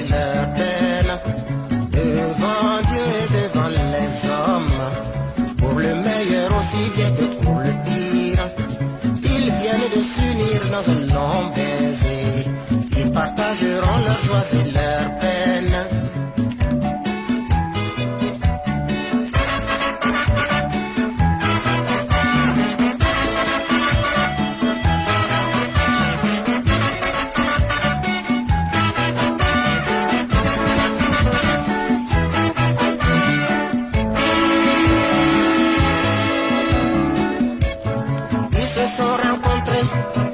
et leur peine, devant Dieu et devant les hommes, pour le meilleur aussi bien que pour le pire. Ils viennent de s'unir dans un long baiser, ils partageront leurs joies et leurs peines.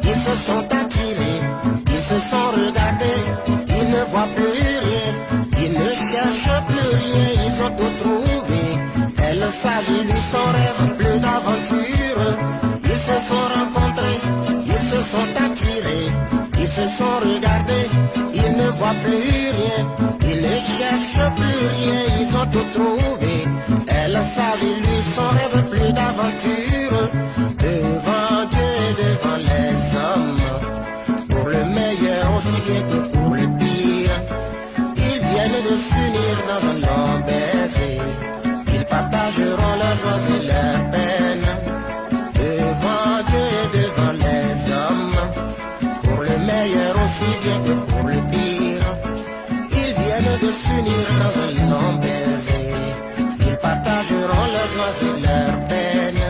Ils se sont attirés, ils se sont regardés, ils ne voient plus rien, ils ne cherchent plus rien, ils ont tout trouvé. Elle savait lui son rêve, plus d'aventure. Ils se sont rencontrés, ils se sont attirés, ils se sont regardés, ils ne voient plus rien, ils ne cherchent plus rien, ils ont tout trouvé. Elle savait lui son rêve, plus d'aventure. Devant Dieu et devant les hommes, pour le meilleur aussi bien que pour le pire, ils viennent de s'unir dans un long baiser, ils partageront leurs joies et leurs peines. Devant Dieu et devant les hommes, pour le meilleur aussi bien que pour le pire, ils viennent de s'unir dans un long baiser, ils partageront leurs joies et leurs peines.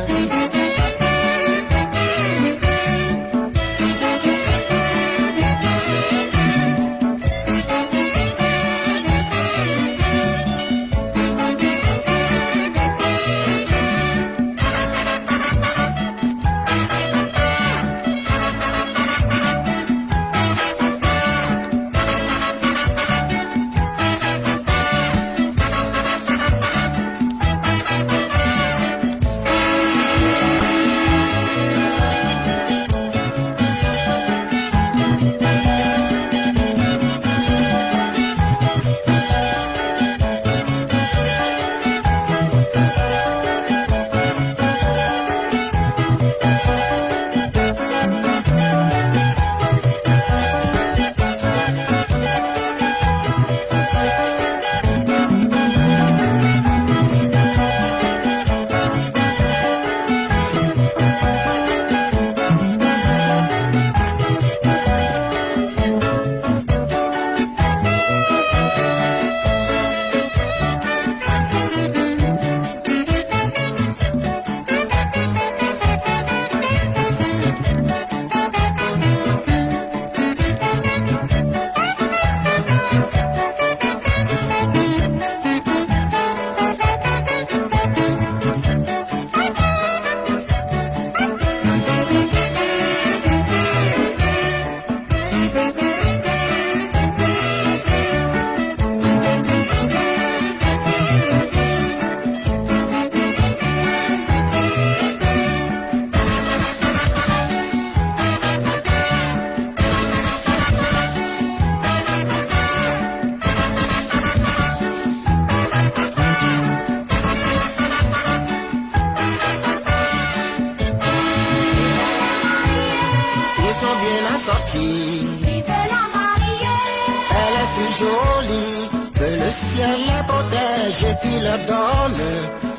Elle est si jolie que le ciel la protège et qui leur donne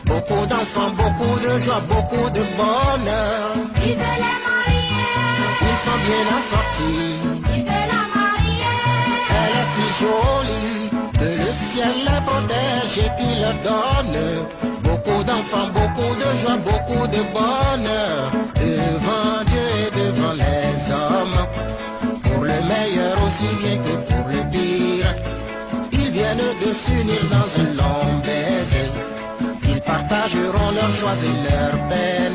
beaucoup d'enfants, beaucoup de joie, beaucoup de bonheur. Vive la mariée. Ils sont bien assortis. Vive la mariée. Elle est si jolie que le ciel la protège et qui leur donne beaucoup d'enfants, beaucoup de joie, beaucoup de bonheur. Devant Dieu et devant les hommes, pour le meilleur aussi bien que pour le pire, ils viennent de s'unir dans un long baiser. Ils partageront leurs joies et leurs peines.